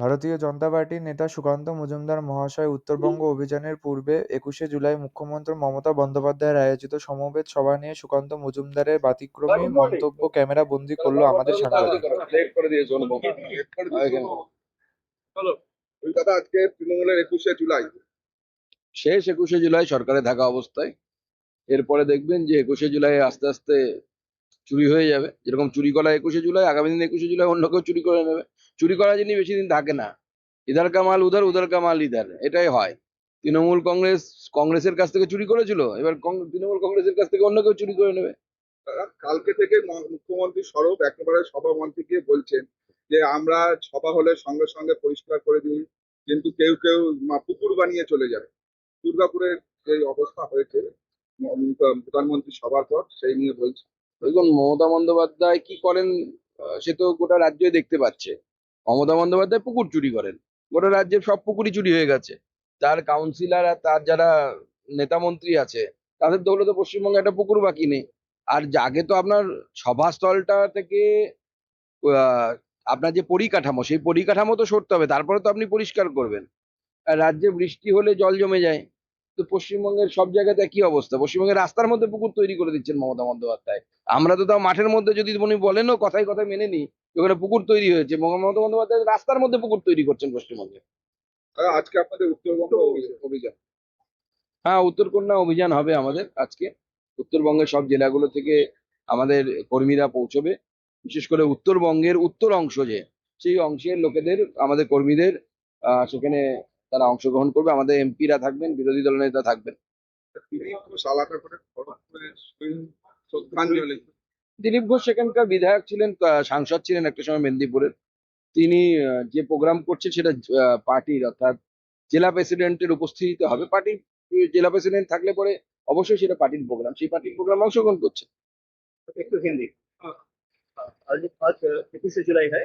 ভারতীয় জনতা পার্টির নেতা সুকান্ত মজুমদার মহাশয় উত্তরবঙ্গ অভিযানের পূর্বে ২১শে জুলাই মুখ্যমন্ত্রী মমতা বন্দ্যোপাধ্যায়ের আয়োজিত সমবেত সভা নিয়ে সুকান্ত মজুমদারের ব্যতিক্রমী মন্তব্য ক্যামেরা বন্দী করল আমাদের সাংবাদিক। কলকাতা আজকে তৃণমূলের ২১শে জুলাই, শেষ ২১শে জুলাই সরকারে থাকা অবস্থায়। এরপরে দেখবেন যে ২১শে জুলাই আস্তে আস্তে চুরি হয়ে যাবে। যেরকম চুরি করা ২১শে জুলাই, আগামী দিন ২১শে জুলাই অন্য কেউ চুরি করে নেবে। চুরি করা জিনিস বেশি দিন থাকে না। ইধার কা মাল উধার, উধার কা মাল ইধার, এটাই হয়। তৃণমূল কংগ্রেসের কাছ থেকে চুরি করেছিল, এবার তৃণমূল কংগ্রেসের কাছ থেকে অন্য কেউ চুরি করে নেবে। কালকে থেকে মুখ্যমন্ত্রী সরব একেবারে সভা মঞ্চে গিয়ে বলছেন যে আমরা সভা হলে সঙ্গে সঙ্গে পরিষ্কার করে দিই, কিন্তু কেউ কেউ পুকুর বানিয়ে চলে যাবে। দুর্গাপুরের যে অবস্থা হয়েছে প্রধানমন্ত্রী সভার পর, সেই নিয়ে বলছে। দেখুন, মমতা বন্দ্যোপাধ্যায় কি করেন সে তো গোটা রাজ্যই দেখতে পাচ্ছে। মমতা বন্দ্যোপাধ্যায় পুকুর চুরি করেন, গোটা রাজ্যের সব পুকুরই চুরি হয়ে গেছে। তার কাউন্সিলর আর তার যারা নেতা মন্ত্রী আছে তাদের দৌলতে পশ্চিমবঙ্গে একটা পুকুর বাকি নেই। আর আগে তো আপনার সভাস্থলটা থেকে আপনার যে পরিকাঠামো, সেই পরিকাঠামো তো সরতে হবে, তারপরে তো আপনি পরিষ্কার করবেন। আর রাজ্যে বৃষ্টি হলে জল জমে যায়। তো পশ্চিমবঙ্গের সব জায়গাতে কি অবস্থা, পশ্চিমবঙ্গের রাস্তার মধ্যে পুকুর তৈরি করে দিচ্ছেন মমতা বন্দ্যোপাধ্যায়। আমরা তো তাও মাঠের মধ্যে যদি উনি বলেনও কথায় কথায় মেনে নিই, ওখানে পুকুর তৈরি হয়েছে, মমতা বন্দ্যোপাধ্যায় রাস্তার মধ্যে পুকুর তৈরি করছেন পশ্চিমবঙ্গে। আজকে আপনাদের উত্তরবঙ্গ অভিযান, হ্যাঁ, উত্তরকন্যা অভিযান হবে আমাদের আজকে। উত্তরবঙ্গের সব জেলাগুলো থেকে আমাদের কর্মীরা পৌঁছবে। বিশেষ করে উত্তরবঙ্গের উত্তর অংশ যে, সেই অংশের লোকেদের, আমাদের কর্মীদের সেখানে তারা অংশগ্রহণ করবে। আমাদের এমপিরা থাকবেন, বিরোধী দলনেতা থাকবেন। তিনি খুব আলাদা করে খড়গপুরে শ্রদ্ধাঞ্জলি। দিলীপ ঘোষ সেখানকার বিধায়ক ছিলেন, সাংসদ ছিলেন একটা সময় মেদিনীপুরের। তিনি যে প্রোগ্রাম করছেন সেটা পার্টির, অর্থাৎ জেলা প্রেসিডেন্টের উপস্থিতিতে হবে। পার্টির জেলা প্রেসিডেন্ট থাকলে পরে অবশ্যই সেটা পার্টির প্রোগ্রাম, সেই পার্টির প্রোগ্রাম অংশগ্রহণ করছে। एक तो हिंदी आज आज 21 जुलाई है।